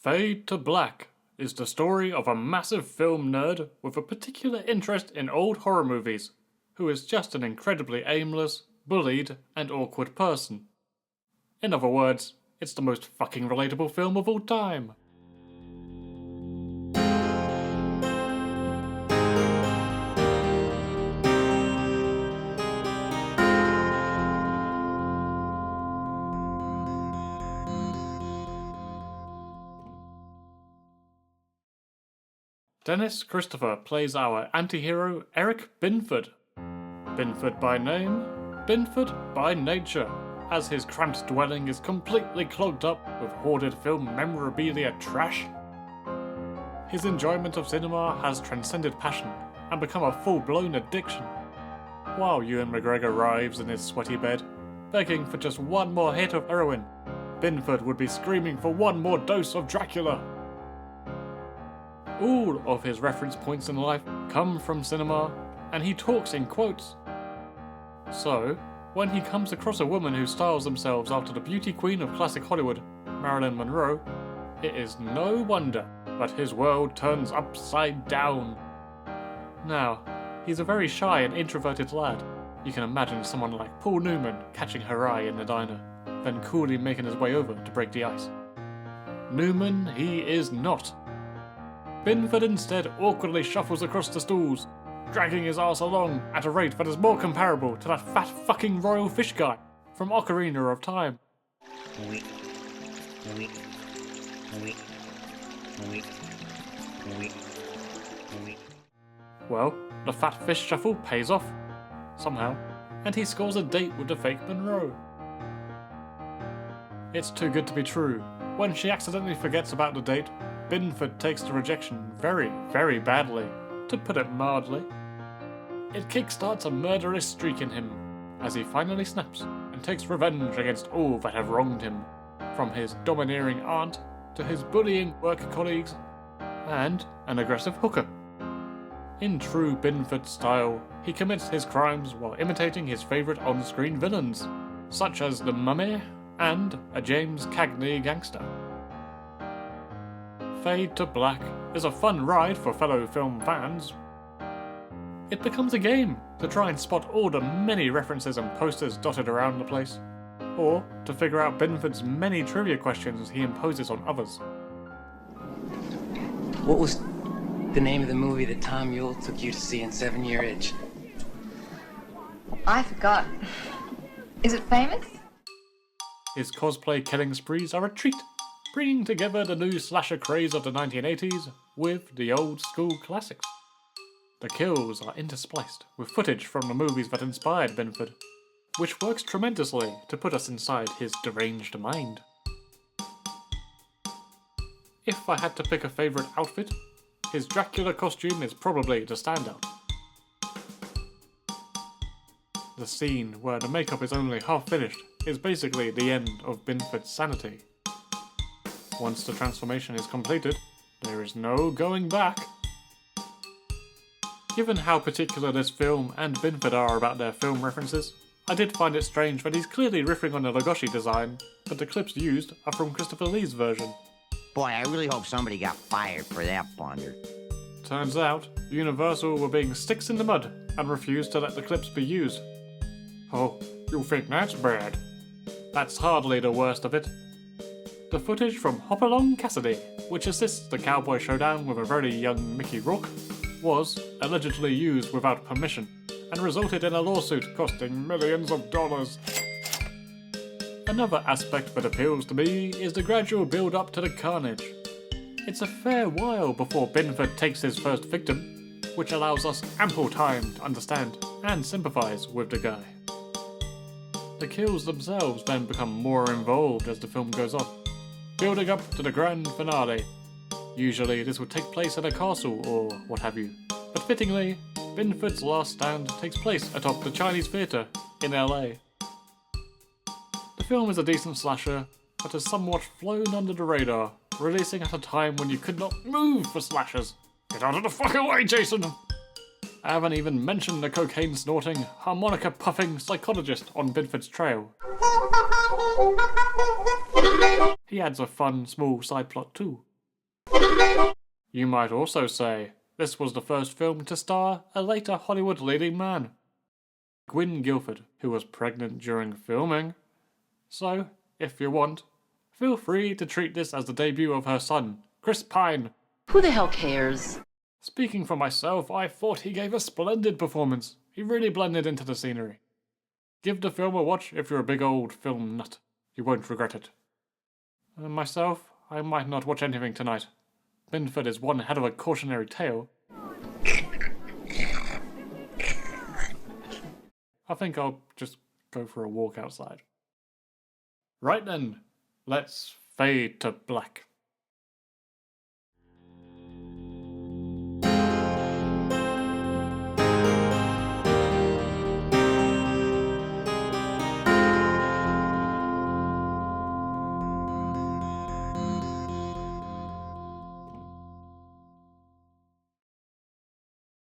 Fade to Black is the story of a massive film nerd with a particular interest in old horror movies, who is just an incredibly aimless, bullied, and awkward person. In other words, it's the most fucking relatable film of all time. Dennis Christopher plays our anti-hero Eric Binford. Binford by name, Binford by nature, as his cramped dwelling is completely clogged up with hoarded film memorabilia trash. His enjoyment of cinema has transcended passion and become a full-blown addiction. While Ewan McGregor writhes in his sweaty bed, begging for just one more hit of heroin, Binford would be screaming for one more dose of Dracula. All of his reference points in life come from cinema, and he talks in quotes. So, when he comes across a woman who styles themselves after the beauty queen of classic Hollywood, Marilyn Monroe, it is no wonder that his world turns upside down. Now, he's a very shy and introverted lad. You can imagine someone like Paul Newman catching her eye in the diner, then coolly making his way over to break the ice. Newman he is not. Binford instead awkwardly shuffles across the stools, dragging his ass along at a rate that is more comparable to that fat fucking royal fish guy from Ocarina of Time. Well, the fat fish shuffle pays off, somehow, and he scores a date with the fake Monroe. It's too good to be true. When she accidentally forgets about the date, Binford takes the rejection very, very badly, to put it mildly. It kickstarts a murderous streak in him, as he finally snaps and takes revenge against all that have wronged him, from his domineering aunt to his bullying work colleagues, and an aggressive hooker. In true Binford style, he commits his crimes while imitating his favourite on-screen villains, such as the Mummy and a James Cagney gangster. Fade to Black is a fun ride for fellow film fans. It becomes a game to try and spot all the many references and posters dotted around the place, or to figure out Binford's many trivia questions he imposes on others. What was the name of the movie that Tom Yule took you to see in 7 Year Itch? I forgot. Is it famous? His cosplay killing sprees are a treat, bringing together the new slasher craze of the 1980s with the old school classics. The kills are interspliced with footage from the movies that inspired Binford, which works tremendously to put us inside his deranged mind. If I had to pick a favourite outfit, his Dracula costume is probably the standout. The scene where the makeup is only half finished is basically the end of Binford's sanity. Once the transformation is completed, there is no going back. Given how particular this film and Binford are about their film references, I did find it strange that he's clearly riffing on the Lugosi design, but the clips used are from Christopher Lee's version. Boy, I really hope somebody got fired for that blunder. Turns out, Universal were being sticks in the mud and refused to let the clips be used. Oh, you think that's bad? That's hardly the worst of it. The footage from Hop Along Cassidy, which assists the cowboy showdown with a very young Mickey Rourke, was allegedly used without permission and resulted in a lawsuit costing millions of dollars. Another aspect that appeals to me is the gradual build-up to the carnage. It's a fair while before Binford takes his first victim, which allows us ample time to understand and sympathise with the guy. The kills themselves then become more involved as the film goes on, building up to the grand finale. Usually this would take place at a castle or what have you, but fittingly, Binford's last stand takes place atop the Chinese Theatre in LA. The film is a decent slasher, but has somewhat flown under the radar, releasing at a time when you could not move for slashers. Get out of the fucking way, Jason! I haven't even mentioned the cocaine-snorting, harmonica-puffing psychologist on Binford's trail. He adds a fun, small side plot too, You might also say this was the first film to star a later Hollywood leading man, Gwynne Guilford, who was pregnant during filming. So, if you want, feel free to treat this as the debut of her son, Chris Pine. Who the hell cares? Speaking for myself, I thought he gave a splendid performance. He really blended into the scenery. Give the film a watch if you're a big old film nut. You won't regret it. Myself, I might not watch anything tonight. Binford is one head of a cautionary tale. I think I'll just go for a walk outside. Right then, let's fade to black.